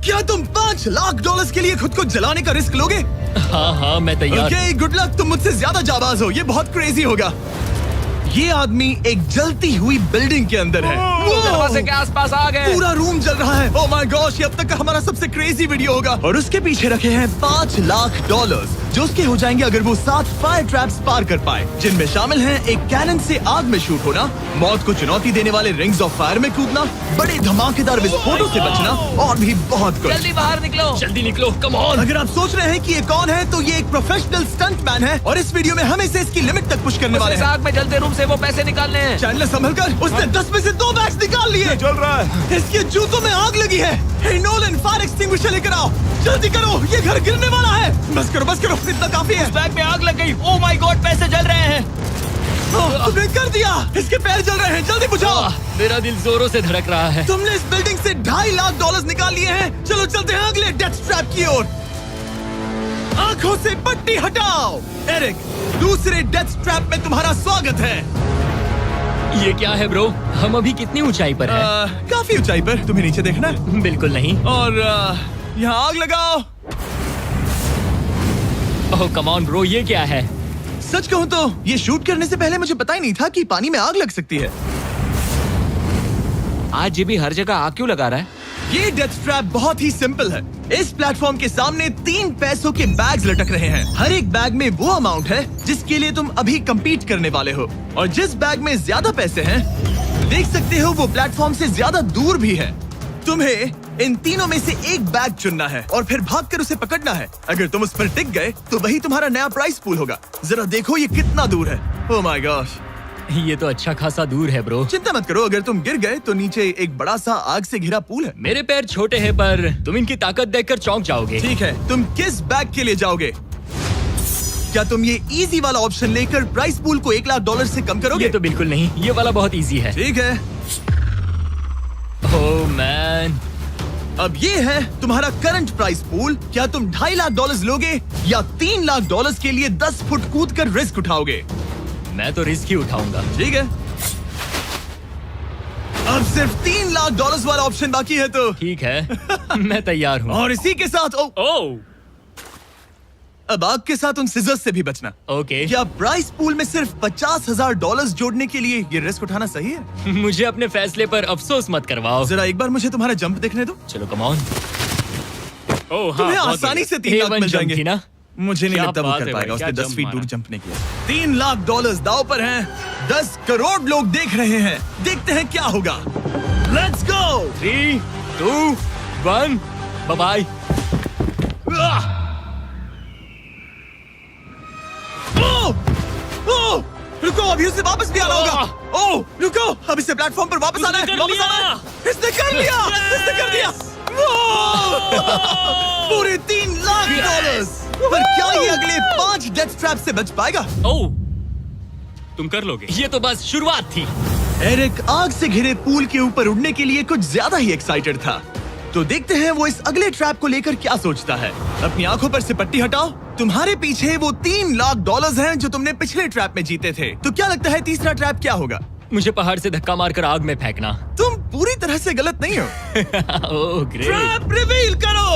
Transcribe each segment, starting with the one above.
क्या तुम $5 लाख के लिए खुद को जलाने का रिस्क लोगे? हाँ मैं तैयार। Okay, good luck. तुम मुझसे ज्यादा जाबाज हो, ये बहुत क्रेजी होगा। ये आदमी एक जलती हुई बिल्डिंग के अंदर है। दरवाजे के आसपास आ गए। पूरा रूम जल रहा है। ओह माय गॉश, ये अब तक का हमारा सबसे क्रेजी वीडियो होगा। और उसके पीछे रखे हैं $5 लाख, जो उसके हो जाएंगे अगर वो 7 फायर ट्रैप्स पार कर पाए, जिनमें शामिल हैं एक कैनन से आग में शूट होना, मौत को चुनौती देने वाले रिंग्स ऑफ फायर में कूदना, बड़े धमाकेदार विस्फोटों से बचना और भी बहुत कुछ। जल्दी बाहर निकलो। जल्दी निकलो, कम ऑन। अगर आप सोच रहे हैं कि ये कौन है, तो ये एक प्रोफेशनल स्टंट मैन है और इस वीडियो में हम इसे इसकी लिमिट तक पुश करने वाले इस हैं। आग में जलते रूम से वो पैसे निकालने हैं। चैनल संभल कर, उसने 10 में से 2 बैग्स निकाल लिए। चल रहा है। इसके जूतों में आग लगी है। हे नोलन, फायर एक्सटिंग्विशर लेकर आओ, जल्दी करो, ये घर गिरने वाला है। बस करो, इतना काफी है। उस बैग में आग लग गई। ओह माय गॉड, पैसे जल रहे हैं। तुमने कर दिया। इसके पैर जल रहे हैं, जल्दी बुझाओ। मेरा दिल जोरों से धड़क रहा है। तुमने इस बिल्डिंग से $2.5 लाख निकाल लिए हैं। चलो चलते हैं अगले डेथ ट्रैप की ओर। आंखों से पट्टी हटाओ। एरिक, दूसरे डेथ ट्रैप में तुम्हारा स्वागत है। ये क्या है ब्रो? हम अभी कितनी ऊंचाई पर हैं? काफी ऊंचाई पर। तुम्हें नीचे देखना है? बिल्कुल नहीं। और यहाँ आग लगाओ। ओह कम ऑन ब्रो, ये क्या है? सच कहूँ तो ये शूट करने से पहले मुझे पता ही नहीं था कि पानी में आग लग सकती है। आज ये भी हर जगह आग क्यों लगा रहा है? ये डेथ ट्रैप बहुत ही सिंपल है। इस प्लेटफॉर्म के सामने 3 पैसों के बैग्स लटक रहे हैं। हर एक बैग में वो अमाउंट है जिसके लिए तुम अभी compete करने वाले हो, और जिस बैग में ज्यादा पैसे हैं, देख सकते हो वो प्लेटफॉर्म से ज्यादा दूर भी है। तुम्हें इन तीनों में से एक बैग चुनना है और फिर भागकर उसे पकड़ना है। अगर तुम उस पर टिक गए तो वही तुम्हारा नया प्राइस पूल होगा। जरा देखो ये कितना दूर है। ओह माय गॉश, ये तो अच्छा खासा दूर है ब्रो। चिंता मत करो, अगर तुम गिर गए तो नीचे एक बड़ा सा आग से घिरा पूल है। मेरे पैर छोटे हैं पर तुम इनकी ताकत देखकर चौंक जाओगे। ठीक है, तुम किस बैग के लिए जाओगे? क्या तुम ये इजी वाला ऑप्शन लेकर प्राइस पूल को $1 लाख से कम करोगे? ये तो बिल्कुल नहीं, ये वाला बहुत इजी है। ठीक है, ओह मैन। अब ये है तुम्हारा करंट प्राइस पूल। क्या तुम $2.5 लाख लोगे या $3 लाख के लिए 10 फुट कूद कर रिस्क उठाओगे? मैं तो रिस्क ही उठाऊंगा। ठीक है, अब सिर्फ $3 लाख वाला ऑप्शन बाकी है तो ठीक है मैं तैयार हूँ। और इसी के साथ ओह अब आग के साथ उन सिजर्स से भी बचना। ओके। क्या प्राइस पूल में सिर्फ $50,000 जोड़ने के लिए ये रिस्क उठाना सही है? मुझे अपने फैसले पर अफसोस मत करवाओ। जरा एक बार मुझे तुम्हारा जंप देखने दो। चलो कम ऑन। ओह तुम्हें आसानी से 3 लाख मिल जाएंगे। थी ना? मुझे नहीं क्या लगता वो बात कर है पाएगा। भाई, उसने क्या 10 फीट जंप दूर मारा। जंप नहीं किया। $3 लाख दाव पर हैं। 10 करोड़ लोग देख रहे हैं। देखते हैं क्या होगा। Let's go. 3, 2, 1, bye bye. रुको, अभी उसे वापस भी आना होगा। ओह रुको, अब इसे प्लेटफॉर्म पर वापस आना है। वापस आना है। इसने कर लिया। इसने कर दिया। पूरे $3 लाख। पर क्या ये अगले 5 डेथ ट्रैप से बच पाएगा? ओह तुम कर लोगे। ये तो बस शुरुआत थी। एरिक आग से घिरे पूल के ऊपर उड़ने के लिए कुछ ज्यादा ही एक्साइटेड था। तो देखते हैं वो इस अगले ट्रैप को लेकर क्या सोचता है। अपनी आंखों पर से पट्टी हटाओ। तुम्हारे पीछे वो $3 लाख हैं जो तुमने पिछले ट्रैप में जीते थे। तो क्या लगता है तीसरा ट्रैप क्या होगा? मुझे पहाड़ से धक्का मारकर आग में फेंकना। तुम पूरी तरह से गलत नहीं हो। Oh great. ट्रैप रिवील करो।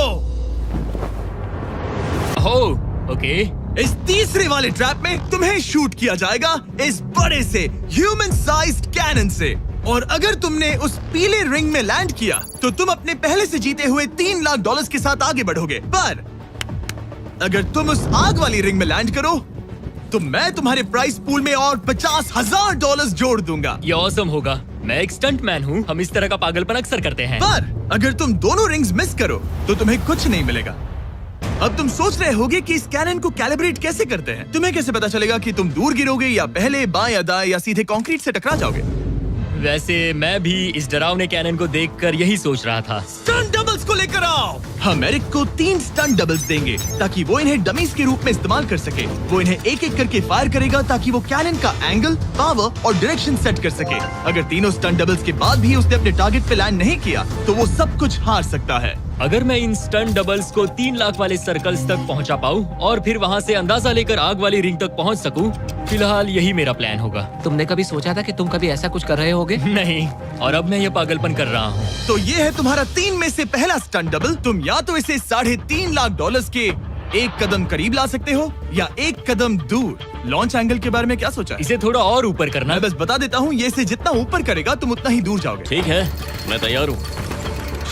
Oh okay. इस तीसरे वाले ट्रैप में तुम्हें शूट किया जाएगा इस बड़े से ह्यूमन साइज्ड कैनन से, और अगर तुमने उस पीले रिंग में लैंड किया तो तुम अपने पहले से जीते हुए $3 लाख के साथ आगे बढ़ोगे। पर अगर तुम उस आग वाली रिंग में लैंड करो तो मैं तुम्हारे प्राइस पूल में और $50,000 जोड़ दूंगा। ये ऑसम होगा। मैं एक स्टंट मैन हूँ, हम इस तरह का पागलपन अक्सर करते हैं। पर अगर तुम दोनों रिंग्स मिस करो तो तुम्हें कुछ नहीं मिलेगा। अब तुम सोच रहे होगे कि इस कैनन को कैलिब्रेट कैसे करते हैं। तुम्हें कैसे पता चलेगा कि तुम दूर गिरोगे या पहले बाएं या दाएं या सीधे कंक्रीट से टकरा जाओगे? वैसे मैं भी इस डरावने कैनन को देखकर यही सोच रहा था। स्टंट डबल्स को लेकर आओ। हम एरिक को 3 स्टंट डबल्स देंगे ताकि वो इन्हें डमीज के रूप में इस्तेमाल कर सके। वो इन्हें एक एक करके फायर करेगा ताकि वो कैनन का एंगल, पावर और डायरेक्शन सेट कर सके। अगर तीनों स्टंट डबल्स के बाद भी उसने अपने टारगेट पे लैंड नहीं किया तो वो सब कुछ हार सकता है। अगर मैं इन स्टंट डबल्स को 3 लाख वाले सर्कल्स तक पहुंचा पाऊं और फिर वहां से अंदाजा लेकर आग वाली रिंग तक पहुंच सकूं, फिलहाल यही मेरा प्लान होगा। तुमने कभी सोचा था कि तुम कभी ऐसा कुछ कर रहे होगे? नहीं, और अब मैं ये पागलपन कर रहा हूँ। तो ये है तुम्हारा 3 में से पहला स्टंट डबल। तुम या तो इसे $3.5 लाख के एक कदम करीब ला सकते हो या एक कदम दूर। लॉन्च एंगल के बारे में क्या सोचा है? इसे थोड़ा और ऊपर करना। मैं बस बता देता हूँ, ये इसे जितना ऊपर करेगा तुम उतना ही दूर जाओगे। ठीक है, मैं तैयार हूँ।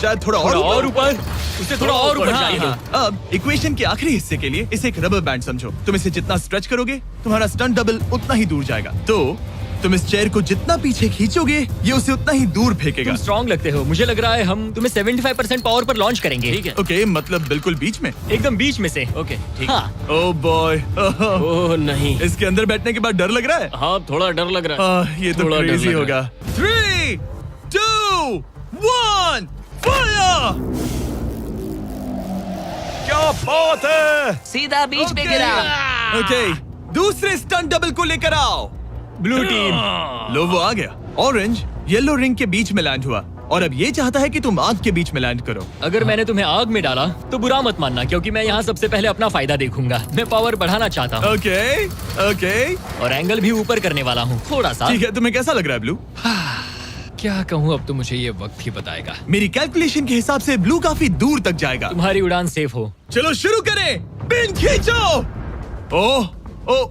शायद थोड़ा और ऊपर। उसे थोड़ा और ऊपर हाँ, चाहिए। हाँ। अब इक्वेशन के आखिरी हिस्से के लिए इसे एक रबर बैंड समझो। तुम इसे जितना स्ट्रेच करोगे तुम्हारा स्टंट डबल उतना ही दूर जाएगा। तो तुम इस चेयर को जितना पीछे खींचोगे ये उसे उतना ही दूर फेंकेगा। तुम स्ट्रॉन्ग लगते हो। मुझे लग रहा है हम तुम्हें 75% पावर पर लॉन्च करेंगे। ठीक है। ओके, मतलब बिल्कुल बीच में। एकदम बीच में से। ओके, ठीक। हाँ। ओह बॉय, ओह नहीं, इसके अंदर बैठने के बाद डर लग रहा है। हाँ थोड़ा डर लग रहा है। ये तो थोड़ा डर क्रेजी लग होगा। 3, 2, 1, फायर! क्या बात है! सीधा बीच में गिरा। ओके, दूसरे स्टंट डबल को लेकर आओ। Blue team. लो, वो आ गया। ऑरेंज येलो रिंग के बीच में लैंड हुआ और अब ये चाहता है कि तुम आग के बीच में लैंड करो। अगर मैंने तुम्हें आग में डाला तो बुरा मत मानना, क्योंकि मैं यहाँ सबसे पहले अपना फायदा देखूंगा। मैं पावर बढ़ाना चाहता हूँ। ओके, ओके, और एंगल भी ऊपर करने वाला हूँ थोड़ा सा। ठीक है। तुम्हें कैसा लग रहा है ब्लू? क्या कहूँ, अब तो मुझे ये वक्त ही बताएगा। मेरी कैलकुलेशन के हिसाब से ब्लू काफी दूर तक जाएगा। तुम्हारी उड़ान सेफ हो। चलो शुरू करें। पिन खींचो। ओह, ओह,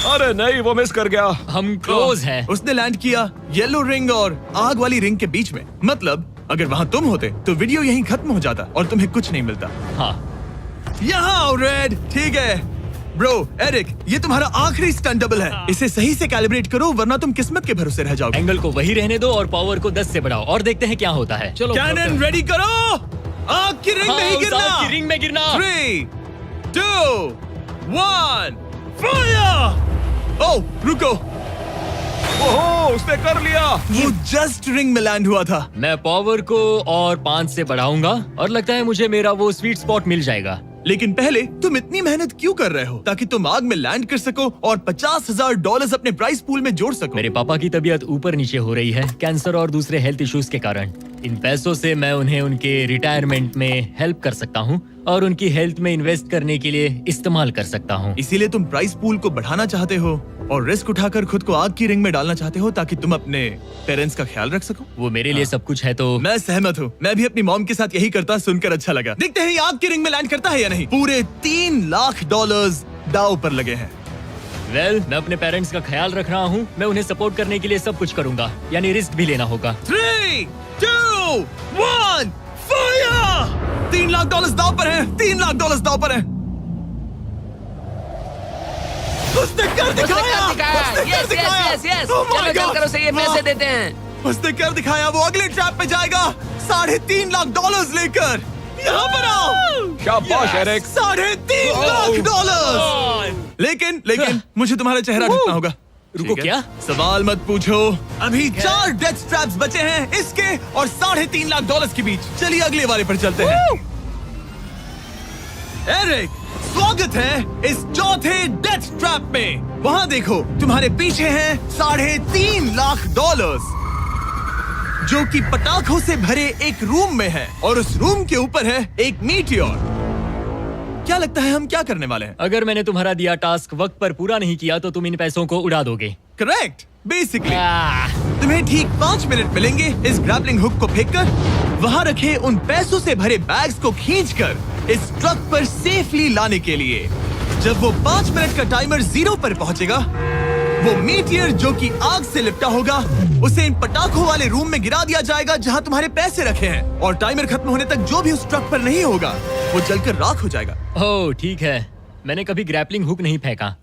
अरे नहीं, वो मिस कर गया। हम क्लोज हैं। उसने लैंड किया येलो रिंग और आग वाली रिंग के बीच में। मतलब अगर वहाँ तुम होते तो वीडियो यहीं खत्म हो जाता और तुम्हें कुछ नहीं मिलता। हाँ। यहाँ आओ रेड। ठीक है ब्रो। एरिक, ये तुम्हारा आखिरी स्टंट डबल है। इसे सही से कैलिब्रेट करो वरना तुम किस्मत के भरोसे रह जाओगे। एंगल को वही रहने दो और पावर को 10 से बढ़ाओ और देखते हैं क्या होता है। चलो कैनन रेडी करो। आग की रिंग में ही उस गिरना। आग की रिंग में गिरना। 3, 2, 1, फायर! ओह, रुको। ओह, उसने कर लिया। वो जस्ट रिंग में लैंड हुआ था। मैं पावर को और 5 से बढ़ाऊंगा और लगता है मुझे मेरा वो स्वीट स्पॉट मिल जाएगा। लेकिन पहले तुम इतनी मेहनत क्यों कर रहे हो? ताकि तुम आग में लैंड कर सको और $50,000 अपने प्राइस पूल में जोड़ सको। मेरे पापा की तबीयत ऊपर नीचे हो रही है, कैंसर और दूसरे हेल्थ इश्यूज के कारण। इन पैसों से मैं उन्हें उनके रिटायरमेंट में हेल्प कर सकता हूँ और उनकी हेल्थ में इन्वेस्ट करने के लिए इस्तेमाल कर सकता हूँ। इसीलिए तुम प्राइस पूल को बढ़ाना चाहते हो और रिस्क उठाकर खुद को आग की रिंग में डालना चाहते हो ताकि तुम अपने पेरेंट्स का ख्याल रख सको। वो मेरे लिए सब कुछ है तो मैं सहमत हूँ। मैं भी अपनी मॉम के साथ यही करता, सुनकर अच्छा लगा। देखते हैं ये आग की रिंग में लैंड करता है या नहीं। पूरे $3 लाख दांव पर लगे हैं। मैं अपने पेरेंट्स का ख्याल रख रहा हूँ। मैं उन्हें सपोर्ट करने के लिए सब कुछ करूंगा, यानी रिस्क भी लेना होगा। 3, 2, 1, फायर! $3 लाख दांव पर है। $3 लाख दांव पर है। उसने कर दिखाया। Yes yes yes. Oh my चलो God! चल कर उसे ये पैसे देते हैं। उसने कर दिखाया। वो अगले ट्रैप पे जाएगा $3.5 लाख लेकर। यहाँ पर आओ। शाबाश एरिक। $3.5 लाख। लेकिन मुझे तुम्हारा चेहरा ढूंढना होगा। रुको, ठीक है? क्या? सवाल मत पूछो। अभी 4 डेथ ट्रैप्स बचे हैं, इसके और $3.5 लाख के बीच। चलिए अगले वाले पर चलते हैं। एरिक, स्वागत है इस चौथे डेथ ट्रैप में। वहाँ देखो, तुम्हारे पीछे हैं $3.5 लाख, जो कि पटाखों से भरे एक रूम में है और उस रूम के ऊपर है एक मीटियोर। क्या लगता है हम क्या करने वाले हैं? अगर मैंने तुम्हारा दिया टास्क वक्त पर पूरा नहीं किया तो तुम इन पैसों को उड़ा दोगे। करेक्ट। बेसिकली तुम्हें ठीक 5 मिनट मिलेंगे इस ग्रैपलिंग हुक को फेंककर वहाँ रखे उन पैसों से भरे बैग्स को खींचकर इस ट्रक पर सेफली लाने के लिए। जब वो 5 मिनट का टाइमर 0 पर पहुंचेगा, वो मीटियर जो कि आग से लिपटा होगा उसे इन पटाखों वाले रूम में गिरा दिया जाएगा जहां तुम्हारे पैसे रखे हैं। और टाइमर खत्म होने तक जो भी उस ट्रक पर नहीं होगा वो जलकर राख हो जाएगा। ओह ठीक है, मैंने कभी ग्रैपलिंग हुक नहीं फेंका।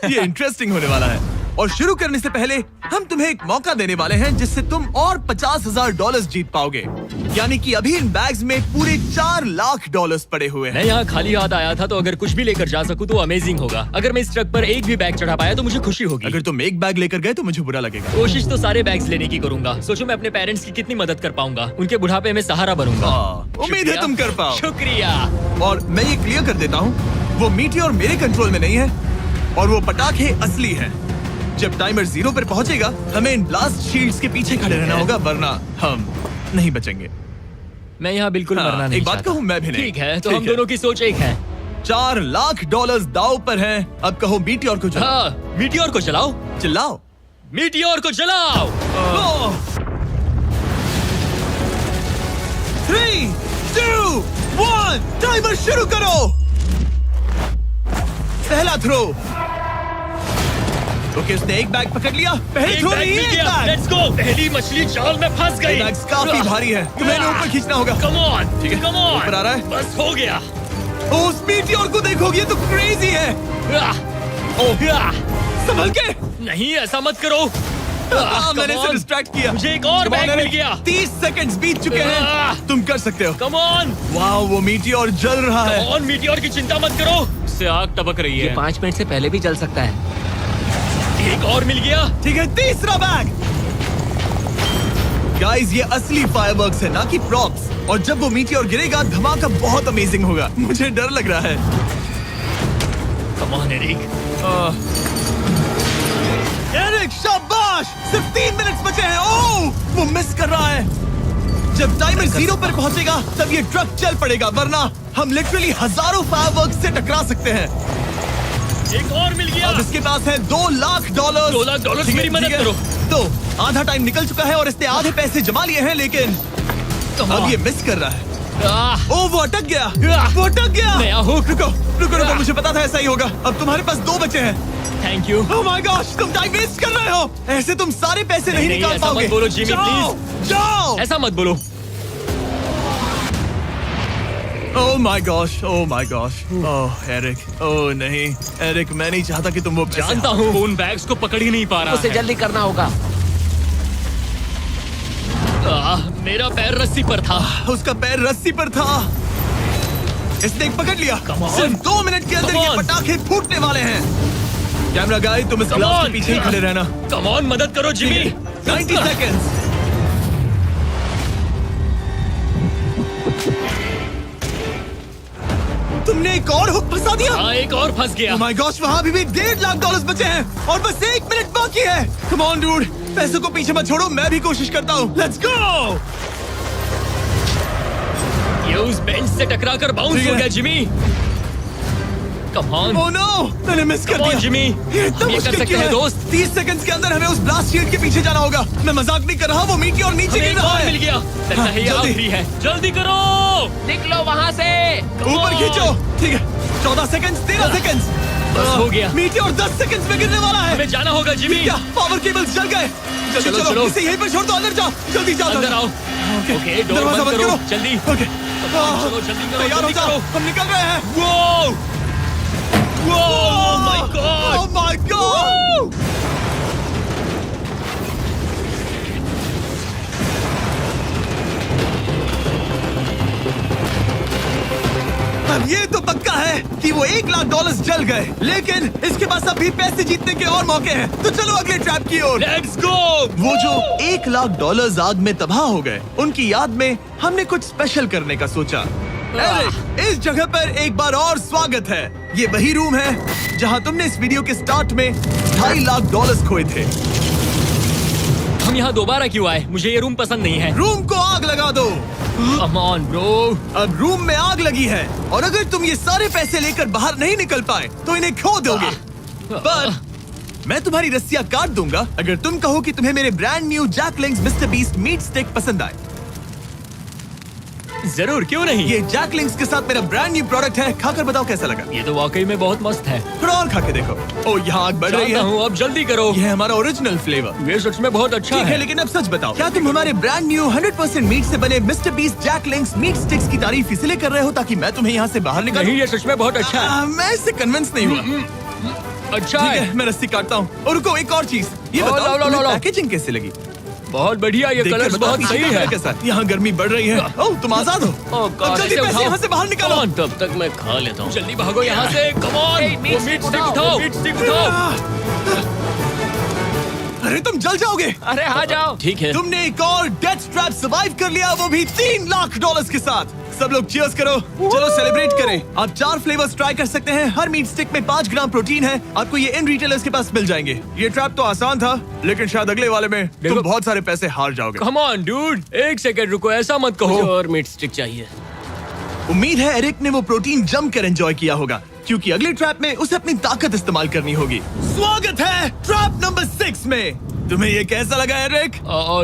ये इंटरेस्टिंग होने वाला है। और शुरू करने से पहले हम तुम्हें एक मौका देने वाले हैं जिससे तुम और $50,000 जीत पाओगे। यानी कि अभी इन बैग्स में पूरे $4 लाख पड़े हुए हैं। मैं यहाँ खाली हाथ आया था, तो अगर कुछ भी लेकर जा सकूं तो अमेजिंग होगा। अगर मैं इस ट्रक पर एक भी बैग चढ़ा पाया तो मुझे खुशी होगी। अगर तुम एक बैग लेकर गए तो मुझे बुरा लगेगा। कोशिश तो सारे बैग्स लेने की करूंगा। सोचो मैं अपने पेरेंट्स की कितनी मदद कर पाऊंगा। उनके बुढ़ापे में सहारा बनूंगा। उम्मीद है तुम कर पाओ। शुक्रिया। और मैं ये क्लियर कर देता हूँ, वो मीटियोर मेरे कंट्रोल में नहीं है और वो पटाखे असली हैं। जब टाइमर 0 पर पहुंचेगा हमें इन ब्लास्ट शील्ड्स के पीछे खड़े रहना होगा, वरना हम नहीं बचेंगे। मैं यहाँ बिल्कुल हाँ, मरना नहीं एक बात चाहता। कहूँ, मैं भी नहीं। ठीक है, तो ठीक हम है। दोनों की सोच एक है। $4 लाख दाव पर हैं। अब कहो मीटियोर को जलाओ। हाँ, मीटियोर को चलाओ। चिल्लाओ। मीटियोर को चलाओ। 3, 2, 1 टाइमर शुरू करो। पहला थ्रो। ओके, उसने एक बैग पकड़ लिया। पहले थ्रो नहीं, एक बैग। Let's go. पहली मछली जाल में फंस गई। बैग्स काफी भारी है, तुम्हें इन्हें ऊपर खींचना होगा। कम ऑन, ठीक है, कम ऑन। ऊपर आ रहा है। बस हो गया। ओ, उस मीटियोर को देखोगे, ये तो क्रेजी है। संभल के। नहीं, ऐसा मत करो। मैंने इसे डिस्ट्रैक्ट किया। मुझे एक और बैग मिल गया। 30 सेकंड्स बीत चुके हैं। तुम कर सकते हो। कम ऑन, वाह, वो मीटियोर जल रहा है। Come on. मीटियोर की चिंता मत करो। इससे आग टपक रही ये है। 5 मिनट से पहले भी जल सकता है। एक और मिल गया। ठीक है, तीसरा बैग। गाइस, ये असली फायरवर्क्स है, ना कि प्रॉप्स। और जब वो मीटियोर गिरेगा, धमाका बहुत अमेजिंग होगा। मुझे डर लग रहा है। Come on Eric. एरिक, शाबाश! सिर्फ 3 मिनट्स बचे हैं। ओह, वो मिस कर रहा है। जब टाइमर 0 पर पहुंचेगा, तब ये ट्रक चल पड़ेगा, वरना हम लिटरली हजारों फायरवर्क्स से टकरा सकते हैं। एक और मिल गया। अब इसके पास है $2 लाख। $2 लाख ठीक है, मेरी मदद ठीक है। करो। तो आधा टाइम निकल चुका है और इसने आधे पैसे जमा लिए हैं, लेकिन अब ये मिस कर रहा है। ओह, वो अटक गया। वो अटक गया। नया हुक। रुको, रुको, रुको, मुझे पता था ऐसा ही होगा। अब तुम्हारे पास 2 बचे हैं। Thank you. Oh my gosh, तुम टाइम वेस्ट कर रहे हो। ऐसे तुम सारे पैसे नहीं नहीं, निकाल ऐसा पाओगे। मत बोलो, जिमी, जाओ, जाओ। ऐसा मत बोलो। Oh my gosh, oh my gosh. Oh Eric, oh नहीं एरिक, मैं नहीं चाहता कि तुम वो पैसे जानता हूँ, उन बैग्स को पकड़ ही नहीं पा रहा उसे है। जल्दी करना होगा। मेरा पैर रस्सी पर था। उसका पैर रस्सी पर था। इसने एक पकड़ लिया। Come on. सिर्फ 2 मिनट के अंदर Come ये on. पटाखे फूटने वाले हैं। कैमरा गाय, तुम इस Come ग्लास on. के पीछे ही खड़े रहना। कम ऑन, मदद करो जिमी। 90 सेकेंड्स। तुमने एक और हुक फंसा दिया। हाँ, एक और फंस गया। Oh my gosh, वहाँ अभी भी $1.5 लाख बचे हैं और बस 1 मिनट बाकी है। Come on, dude, पैसों को पीछे मत छोड़ो, मैं भी कोशिश करता हूँ। Let's go! ये उस बेंच से टकरा कर बाउंस ठीक हो है। गया Jimmy. Come on. Oh no, मैंने मिस कर Come on, दिया। जिमी। ये इतना हम ये कर मुश्किल सकते क्यों हैं, है? दोस्त। 30 सेकंड्स के अंदर हमें उस ब्लास्ट शील्ड के पीछे जाना होगा। मैं मजाक नहीं कर रहा, वो मीटियोर नीचे हमें गिर एक रहा और है। मिल गया। लगता हाँ, है ये जल्दी। आखिरी है। जल्दी करो। निकलो वहाँ से। ऊपर खींचो। ठीक है, 14 सेकंड्स, 13 सेकंड्स। बस हो गया। मीटियोर 10 सेकंड्स में गिरने वाला है। हमें जाना होगा जिमी। क्या पावर केबल्स जल गए? जल्दी चलो, चलो, चलो। इसे यहीं पर छोड़ दो, अंदर जाओ। जल्दी जाओ, अंदर आओ। ओके, ओके, डोर दरवाजा बंद करो। जल्दी। ओके, चलो, जल्दी करो, तैयार हो जल्दी जाओ, करो। हम निकल रहे हैं। वो Oh my God! Oh my God! अब ये तो पक्का है कि वो $1 लाख जल गए, लेकिन इसके पास अभी पैसे जीतने के और मौके हैं। तो चलो अगले ट्रैप की ओर। Let's go! वो जो $1 लाख आग में तबाह हो गए, उनकी याद में हमने कुछ स्पेशल करने का सोचा। एरिक, इस जगह पर एक बार और स्वागत है। ये वही रूम है जहां तुमने इस वीडियो के स्टार्ट में $2.5 लाख खोए थे। हम यहाँ दोबारा क्यों आए? मुझे ये रूम पसंद नहीं है। रूम को आग लगा दो। Come on, bro. अब रूम में आग लगी है और अगर तुम ये सारे पैसे लेकर बाहर नहीं निकल पाए तो इन्हें खो दोगे। पर मैं तुम्हारी रस्सियां काट दूंगा अगर तुम कहो कि तुम्हें मेरे ब्रांड न्यू जैकलिंग्स मिस्टर बीस्ट मीट स्टिक पसंद आए। जरूर, क्यों नहीं? ये जैकलिंग्स के साथ मेरा ब्रांड न्यू प्रोडक्ट है, खाकर बताओ कैसा लगा। ये तो वाकई में बहुत मस्त है। थोड़ा और खा के देखो। ओ, यहाँ आग बढ़ रही जानता है। हूँ, अब जल्दी करो। ये है हमारा ओरिजिनल फ्लेवर। ये सच में बहुत अच्छा ठीक है, है। लेकिन अब सच बताओ, क्या तुम हमारे ब्रांड न्यू 100% मीट से बने मिस्टर बीस्ट जैकलिंग्स मीट स्टिक्स की तारीफ इसलिए कर रहे हो ताकि मैं तुम्हें यहाँ से बाहर निकालूं? नहीं, ये सच में बहुत अच्छा है। मैं इससे कन्विंस नहीं हुआ। अच्छा ठीक है। है, मैं रस्सी काटता हूँ। और रुको, एक और चीज, ये लो, बताओ लो, लो, तुम्हें लो। पैकेजिंग कैसे लगी? बहुत बढ़िया, ये देखकर कलर्स बताओ बहुत पीछे सही कैमरा है। कैसा है? यहाँ गर्मी बढ़ रही है। ओह, तुम आजाद हो। अब जल्दी पैसे यहाँ से बाहर निकालो। Come on, तब तक मैं खा लेता हूँ। जल्दी भागो यहाँ से। Come on, Hey, meat वो stick मीट स्टिक उठाओ, उठाओ। meat stick उठाओ। अरे तुम जल जाओगे। अरे आ जाओ। ठीक है। तुमने एक और डेथ ट्रैप सर्वाइव कर लिया, वो भी $3 लाख के साथ। सब लोग चीयर्स करो। चलो सेलिब्रेट करें। आप 4 फ्लेवर्स ट्राई कर सकते हैं। हर मीट स्टिक में 5 ग्राम प्रोटीन है। आपको ये इन रिटेलर्स के पास मिल जाएंगे। ये ट्रैप तो आसान था, लेकिन शायद अगले वाले में तुम बहुत सारे पैसे हार जाओगे। कम ऑन डूड, एक सेकंड रुको, ऐसा मत कहो। और मीट स्टिक चाहिए। उम्मीद है एरिक ने वो प्रोटीन जमकर एंजॉय किया होगा, क्योंकि अगले ट्रैप में उसे अपनी ताकत इस्तेमाल करनी होगी। स्वागत है ट्रैप नंबर 6 में। तुम्हें ये कैसा लगा एरिक?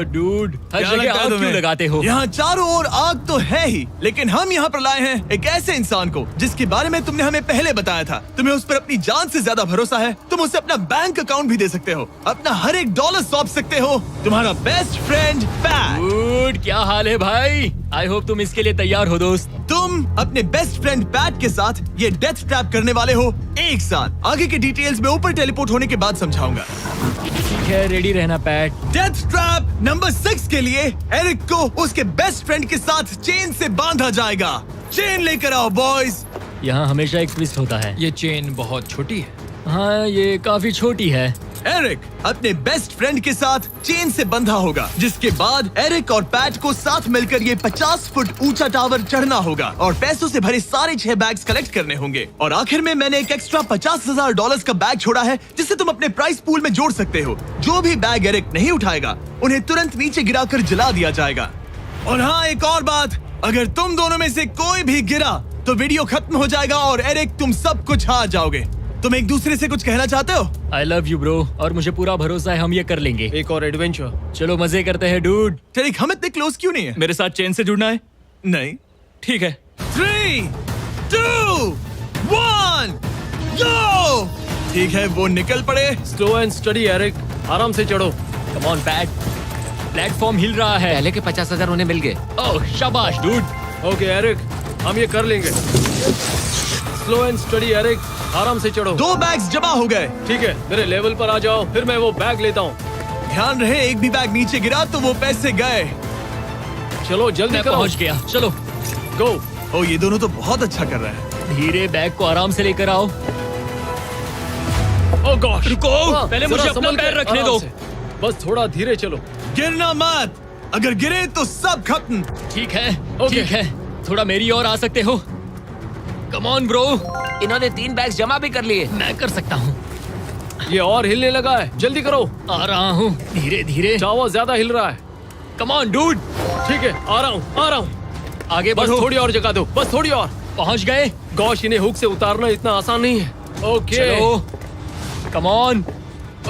डूड, हर क्या जगह लगता है आग क्यों तुम्हें? लगाते हो? यहाँ चारों ओर आग तो है ही, लेकिन हम यहाँ पर लाए हैं एक ऐसे इंसान को जिसके बारे में तुमने हमें पहले बताया था। तुम्हें उस पर अपनी जान से ज्यादा भरोसा है। तुम उसे अपना बैंक अकाउंट भी दे सकते हो, अपना हर एक डॉलर सौंप सकते हो। तुम्हारा बेस्ट फ्रेंड पैट। डूड, क्या हाल है भाई? आई होप तुम इसके लिए तैयार हो दोस्त। तुम अपने बेस्ट फ्रेंड पैट के साथ ये डेथ ट्रैप करने वाले हो एक साथ। आगे के डिटेल्स में ऊपर टेलीपोर्ट होने के बाद समझाऊंगा। ठीक है, रेडी रहना पैट। डेथ ट्रैप नंबर 6 के लिए एरिक को उसके बेस्ट फ्रेंड के साथ चेन से बांधा जाएगा। चेन लेकर आओ बॉयज। यहाँ हमेशा एक ट्विस्ट होता है। ये चेन बहुत छोटी है। हाँ, ये काफी छोटी है। एरिक अपने बेस्ट फ्रेंड के साथ चेन से बंधा होगा, जिसके बाद एरिक और पैट को साथ मिलकर ये 50 फुट ऊंचा टावर चढ़ना होगा और पैसों से भरे सारे 6 बैग्स कलेक्ट करने होंगे। और आखिर में मैंने एक एक्स्ट्रा $50,000 का बैग छोड़ा है, जिसे तुम अपने प्राइस पूल में जोड़ सकते हो। जो भी बैग एरिक नहीं उठाएगा, उन्हें तुरंत नीचे गिराकर जला दिया जाएगा। और हाँ, एक और बात, अगर तुम दोनों में से कोई भी गिरा तो वीडियो खत्म हो जाएगा और एरिक तुम सब कुछ हार जाओगे। तुम एक दूसरे से कुछ कहना चाहते हो? आई लव यू ब्रो, और मुझे पूरा भरोसा है हम ये कर लेंगे। एक और एडवेंचर। चलो मजे करते हैं डूड। टेरिक, हम इतने क्लोज क्यों नहीं है? मेरे साथ चेन से जुड़ना है? नहीं। ठीक है। 3, 2, 1, go! ठीक है, वो निकल पड़े। स्लो एंड स्टडी एरिक, आराम से चढ़ो। कम ऑन पैट, प्लेटफॉर्म हिल रहा है। पहले के 50,000 उन्हें मिल गए। ओह शाबाश डूड। ओके एरिक, हम ये कर लेंगे। स्लो एंड स्टडी एरिक, आराम से चढ़ो। 2 बैग्स जमा हो गए। ठीक है, मेरे लेवल पर आ जाओ, फिर मैं वो बैग लेता हूँ। ध्यान रहे, एक भी बैग नीचे गिरा तो वो पैसे गए। चलो जल्दी मैं करो। पहुंच गया, चलो। गो। ओ, ये दोनों तो बहुत अच्छा कर रहे हैं। धीरे बैग को आराम से लेकर आओ। ओह गॉश, रुको, पहले मुझे जरा अपना संभल के, पैर रखने आराम दो। से। बस थोड़ा धीरे चलो। गिरना मत, अगर गिरे तो सब खत्म। ठीक है, ओके। ठीक है, थोड़ा मेरी ओर आ सकते हो? Come on bro. इन्होंने 3 बैग जमा भी कर लिए। मैं कर सकता हूँ। ये और हिलने लगा है, जल्दी करो। आ रहा हूँ, धीरे धीरे। टावर ज्यादा हिल रहा है। Come on dude. ठीक है, आ रहा हूँ, आ रहा हूँ। आगे बस बढ़ो। थोड़ी और जगह दो, बस थोड़ी और। पहुंच गए। गॉश, इन्हें हुक से उतारना इतना आसान नहीं है। ओके चलो, कम ऑन।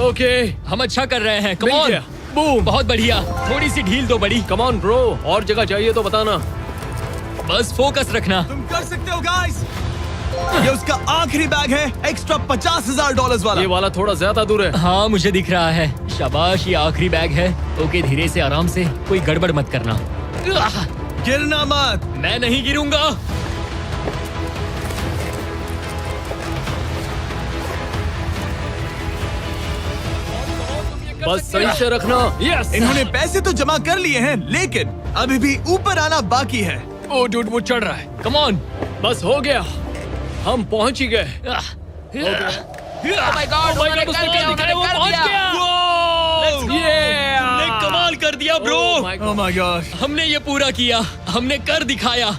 ओके, हम अच्छा कर रहे हैं। कम मिल ऑन। गया। बूम। बहुत बढ़िया, थोड़ी सी ढील दो बड़ी। कम ऑन ब्रो, और जगह चाहिए तो बताना। बस फोकस रखना। तुम कर सकते हो गाइस। ये उसका आखिरी बैग है, एक्स्ट्रा $50,000 वाला। ये वाला थोड़ा ज्यादा दूर है। हाँ, मुझे दिख रहा है। शाबाश, ये आखिरी बैग है। ओके, धीरे से, आराम से, कोई गड़बड़ मत करना। आह, गिरना मत। मैं नहीं गिरूंगा। बस सही से रखना। यस। इन्होंने पैसे तो जमा कर लिए हैं, लेकिन अभी भी ऊपर आना बाकी है। ओ डूड, वो चढ़ रहा है। Come on. बस हो गया, हम पहुंच ही गए। Oh my God, उन्होंने कर दिया, उन्होंने वो कर पहुंच दिया। गया। Let's go! Yeah! हमने कमाल कर दिया bro. Oh my God. Oh my gosh। हमने ये पूरा किया, हमने कर दिखाया।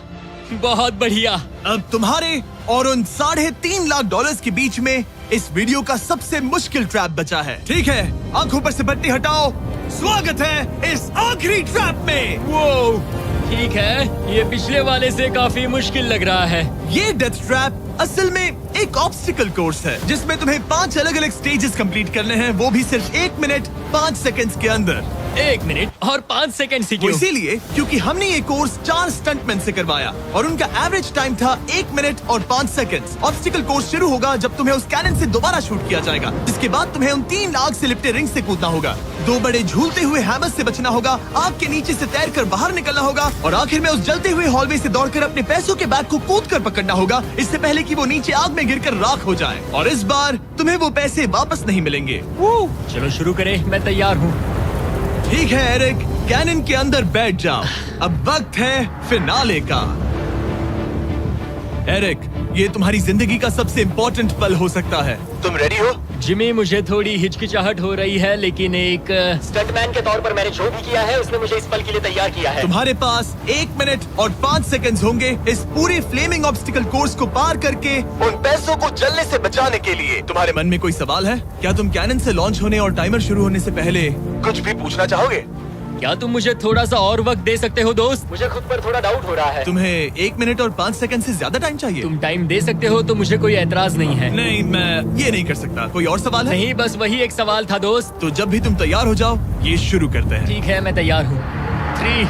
बहुत बढ़िया। अब तुम्हारे और उन $3.5 लाख के बीच में इस वीडियो का सबसे मुश्किल ट्रैप बचा है। ठीक है, आंखों पर से पट्टी हटाओ। स्वागत है इस आखिरी ट्रैप में। वो ठीक है, ये पिछले वाले से काफी मुश्किल लग रहा है। ये डेथ ट्रैप असल में एक ऑब्स्टिकल कोर्स है, जिसमें तुम्हें 5 अलग अलग स्टेजेस कंप्लीट करने हैं, वो भी सिर्फ 1 मिनट 5 सेकंड्स के अंदर। 1 मिनट और 5 सेकंड ही वो क्यों? इसीलिए क्योंकि हमने ये कोर्स 4 स्टंटमैन से करवाया और उनका एवरेज टाइम था 1 मिनट और 5 सेकंड्स। ऑब्स्टिकल कोर्स शुरू होगा जब तुम्हें उस कैनन से दोबारा शूट किया जाएगा, जिसके बाद तुम्हें उन 3 आग से लिपटे रिंग से कूदना होगा, 2 बड़े झूलते हुए हैमर्स से बचना होगा, आग के नीचे से तैरकर बाहर निकलना होगा और आखिर में उस जलते हुए हॉलवे से दौड़कर अपने पैसों के बैग को कूदकर पकड़ना होगा, इससे पहले कि वो नीचे आग में गिरकर राख हो जाए। और इस बार तुम्हें वो पैसे वापस नहीं मिलेंगे। चलो शुरू करें, मैं तैयार हूँ। ठीक है एरिक, कैनन के अंदर बैठ जाओ। अब वक्त है फिनाले का। एरिक, ये तुम्हारी जिंदगी का सबसे इम्पोर्टेंट पल हो सकता है। तुम रेडी हो? जिमी, मुझे थोड़ी हिचकिचाहट हो रही है, लेकिन एक स्टंटमैन के तौर पर मैंने जो भी किया है उसने मुझे इस पल के लिए तैयार किया है। तुम्हारे पास 1 मिनट और 5 सेकंड्स होंगे इस पूरे फ्लेमिंग ऑब्स्टिकल कोर्स को पार करके उन पैसों को जलने से बचाने के लिए। तुम्हारे मन में कोई सवाल है? क्या तुम कैनन से लॉन्च होने और टाइमर शुरू होने से पहले कुछ भी पूछना चाहोगे? क्या तुम मुझे थोड़ा सा और वक्त दे सकते हो दोस्त? मुझे खुद पर थोड़ा डाउट हो रहा है। तुम्हें 1 मिनट और 5 सेकंड से ज्यादा टाइम चाहिए? तुम टाइम दे सकते हो तो मुझे कोई एतराज नहीं है। नहीं, मैं ये नहीं कर सकता। कोई और सवाल है? नहीं, बस वही एक सवाल था दोस्त। तो जब भी तुम तैयार हो जाओ, ये शुरू करते हैं। ठीक है, मैं तैयार हूँ। 3,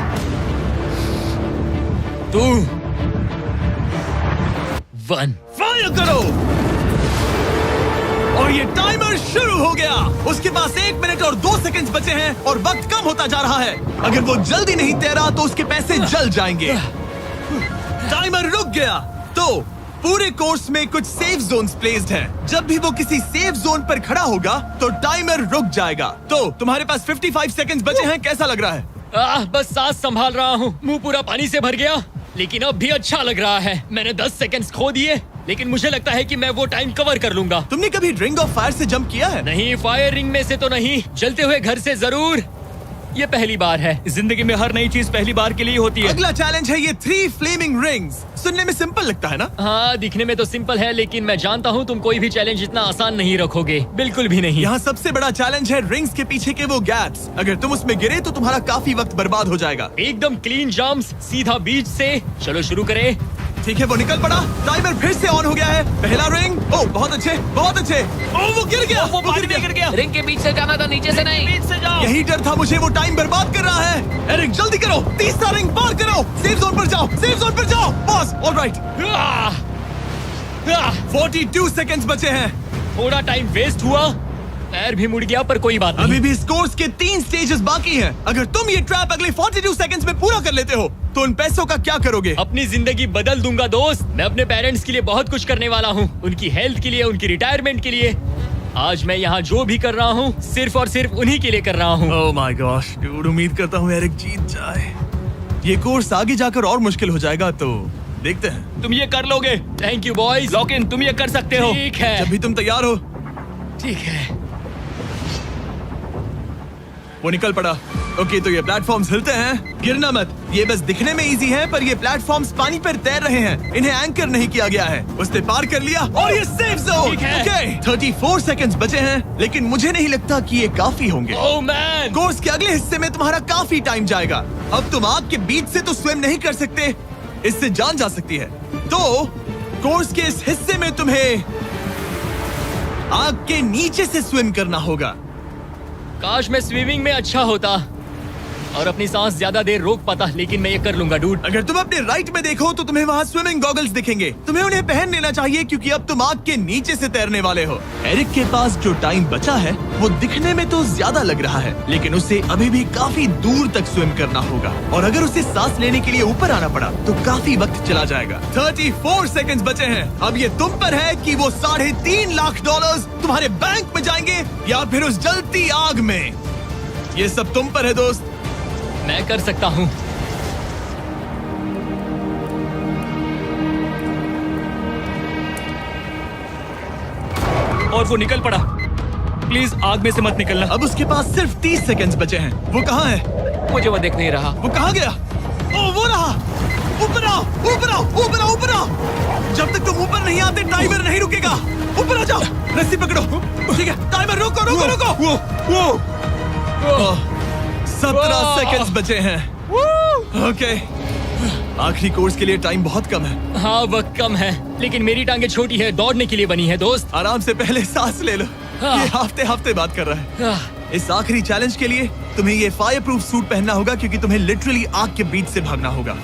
2, 1। फायर करो! और ये टाइमर शुरू हो गया। उसके पास 1 मिनट और 2 सेकंड्स बचे हैं और वक्त कम होता जा रहा है। अगर वो जल्दी नहीं तैरा तो उसके पैसे जल जाएंगे। टाइमर रुक गया। तो पूरे कोर्स में कुछ सेफ जोन्स प्लेस्ड हैं। जब भी वो किसी सेफ जोन पर खड़ा होगा तो टाइमर रुक जाएगा। तो तुम्हारे पास 55 सेकंड्स बचे हैं। कैसा लग रहा है? बस सांस संभाल रहा हूँ। मुंह पूरा पानी से भर गया, लेकिन अब भी अच्छा लग रहा है। मैंने 10 सेकंड्स खो दिए, लेकिन मुझे लगता है कि मैं वो टाइम कवर कर लूंगा। तुमने कभी रिंग ऑफ फायर से जंप किया है? नहीं, फायर रिंग में से तो नहीं, जलते हुए घर से जरूर। ये पहली बार है। जिंदगी में हर नई चीज पहली बार के लिए होती है। अगला चैलेंज है ये 3 फ्लेमिंग रिंग्स। सुनने में सिंपल लगता है ना? हाँ, दिखने में तो सिंपल है, लेकिन मैं जानता हूँ तुम कोई भी चैलेंज इतना आसान नहीं रखोगे। बिल्कुल भी नहीं। यहाँ सबसे बड़ा चैलेंज है रिंग्स के पीछे के वो गैप्स। अगर तुम उसमें गिरे तो तुम्हारा काफी वक्त बर्बाद हो जाएगा। एकदम क्लीन जंप्स, सीधा बीच से। चलो शुरू करें। ठीक है, वो निकल पड़ा। टाइमर फिर से ऑन हो गया है। पहला रिंग। ओह, बहुत अच्छे, बहुत अच्छे। ओह, वो गिर गया। वो पानी में गिर गया। रिंग के बीच से जाना था, नीचे से नहीं। बीच से जाओ। यही डर था मुझे, वो टाइम बर्बाद कर रहा है। एरिक, जल्दी करो। तीसरा रिंग पार करो। सेफ जोन पर जाओ, सेफ जोन पर जाओ। Boss, alright. 42 सेकंड्स बचे हैं। थोड़ा टाइम वेस्ट हुआ, पैर भी मुड़ गया, पर कोई बात नहीं। अभी भी इस कोर्स के 3 स्टेजेस बाकी हैं। अगर तुम ये ट्रैप अगले 42 सेकंड्स में पूरा कर लेते हो तो उन पैसों का क्या करोगे? अपनी जिंदगी बदल दूंगा दोस्त। मैं अपने पेरेंट्स के लिए बहुत कुछ करने वाला हूँ, उनकी हेल्थ के लिए, उनकी रिटायरमेंट के लिए। आज मैं यहाँ जो भी कर रहा हूँ सिर्फ और सिर्फ उन्हीं के लिए कर रहा हूँ। ओह माय गॉश डूड, उम्मीद करता हूँ एरिक जीत जाए। ये कोर्स आगे जाकर और मुश्किल हो जाएगा, तो देखते हैं। तुम ये कर लोगे। Thank you boys. Lock in, तुम ये कर सकते हो। ठीक है, जब भी तुम तैयार हो। ठीक है। वो निकल पड़ा। ओके, तो ये प्लेटफॉर्म्स हिलते हैं। गिरना मत। ये बस दिखने में इजी है, पर ये प्लेटफॉर्म्स पानी पर तैर रहे हैं। इन्हें एंकर नहीं किया गया है। उसने पार कर लिया और ये सेफ जोन। ठीक है। ओके, 34 सेकंड्स बचे हैं, लेकिन मुझे नहीं लगता कि ये काफी होंगे। ओह मैन, कोर्स के अगले हिस्से में तुम्हारा काफी टाइम जाएगा। अब तुम आग के बीच से तो स्विम नहीं कर सकते, इससे जान जा सकती है। तो कोर्स के इस हिस्से में तुम्हें आग के नीचे से स्विम करना होगा। काश मैं स्विमिंग में अच्छा होता और अपनी सांस ज्यादा देर रोक पाता, लेकिन मैं ये कर लूंगा डूड। अगर तुम अपने राइट में देखो तो तुम्हें वहाँ स्विमिंग गॉगल्स दिखेंगे। तुम्हें उन्हें पहन लेना चाहिए, क्योंकि अब तुम आग के नीचे से तैरने वाले हो। एरिक के पास जो टाइम बचा है वो दिखने में तो ज्यादा लग रहा है, लेकिन उसे अभी भी काफी दूर तक स्विम करना होगा। और अगर उसे सांस लेने के लिए ऊपर आना पड़ा तो काफी वक्त चला जाएगा। 34 सेकंड्स बचे हैं। अब ये तुम पर है कि वो $3.5 लाख तुम्हारे बैंक में जाएंगे या फिर उस जलती आग में। ये सब तुम पर है दोस्त। मैं कर सकता हूँ। और वो निकल पड़ा। प्लीज आग में से मत निकलना। अब उसके पास सिर्फ 30 सेकंड्स बचे हैं। वो कहाँ है? मुझे वो दिख नहीं रहा। वो कहाँ गया? ओ, वो रहा। ऊपर आओ, ऊपर आओ, ऊपर आओ, ऊपर आओ। जब तक तुम ऊपर नहीं आते टाइमर नहीं रुकेगा। ऊपर आ जाओ, रस्सी पकड़ो। ठीक है, टाइमर रोको, रोको, रोको। वो 17 सेकंड्स बचे हैं। ओके, आखिरी कोर्स के लिए टाइम बहुत कम है। हाँ, वक्त कम है, लेकिन मेरी टांगे छोटी है, दौड़ने के लिए बनी है दोस्त। आराम से पहले सांस ले लो। ये हफ्ते हफ्ते बात कर रहा है। इस आखिरी चैलेंज के लिए तुम्हें ये फायर प्रूफ सूट पहनना होगा, क्योंकि तुम्हें लिटरली आग के बीच से भागना होगा।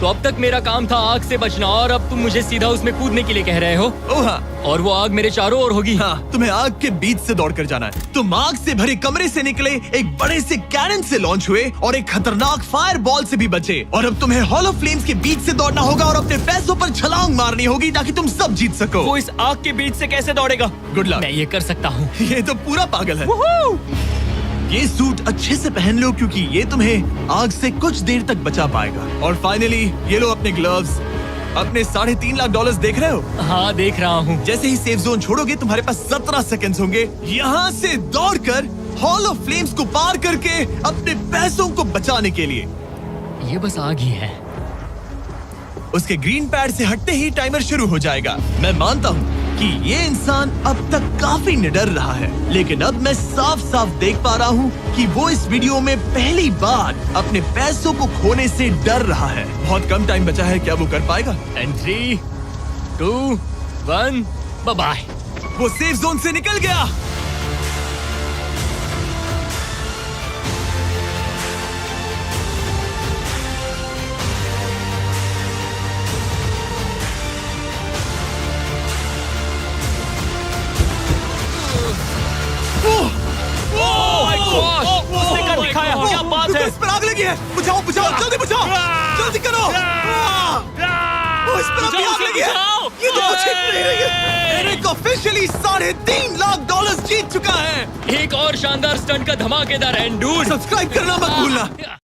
तो अब तक मेरा काम था आग से बचना, और अब तुम मुझे सीधा उसमें कूदने के लिए कह रहे हो। ओह हाँ, और वो आग मेरे चारों ओर होगी। हाँ, तुम्हें आग के बीच से दौड़ कर जाना है। तुम आग से भरे कमरे से निकले, एक बड़े से कैनन से लॉन्च हुए और एक खतरनाक फायर बॉल से भी बचे। और अब तुम्हें हॉलो फ्लेम्स के बीच से दौड़ना होगा और अपने पैसों पर छलांग मारनी होगी ताकि तुम सब जीत सको। वो इस आग के बीच से कैसे दौड़ेगा? Good luck. मैं ये कर सकता हूँ। ये तो पूरा पागल है। ये सूट अच्छे से पहन लो, क्योंकि ये तुम्हें आग से कुछ देर तक बचा पाएगा। और फाइनली ये लो अपने ग्लव्स। अपने $3.5 लाख देख रहे हो? हाँ, देख रहा हूँ। जैसे ही सेफ जोन छोड़ोगे तुम्हारे पास 17 सेकंड्स होंगे यहाँ से दौड़कर हॉल ऑफ फ्लेम्स को पार करके अपने पैसों को बचाने के लिए। ये बस आग ही है। उसके ग्रीन पैड से हटते ही टाइमर शुरू हो जाएगा। मैं मानता हूँ कि ये इंसान अब तक काफी निडर रहा है, लेकिन अब मैं साफ साफ देख पा रहा हूँ कि वो इस वीडियो में पहली बार अपने पैसों को खोने से डर रहा है। बहुत कम टाइम बचा है, क्या वो कर पाएगा? And 3, 2, 1, bye bye. वो सेफ जोन से निकल गया। उसने कर दिखाया। क्या बात है? इस पर आग लगी है। बुझाओ बुझाओ, जल्दी बुझाओ, जल्दी करो। इस पर अभी आग लगी है। ये तो कुछ हिट नहीं रही है। एरिक ऑफिशियली $3.5 लाख जीत चुका है। एक और शानदार स्टंट का धमाकेदार एंड डूड। सब्सक्राइब करना मत भूलना।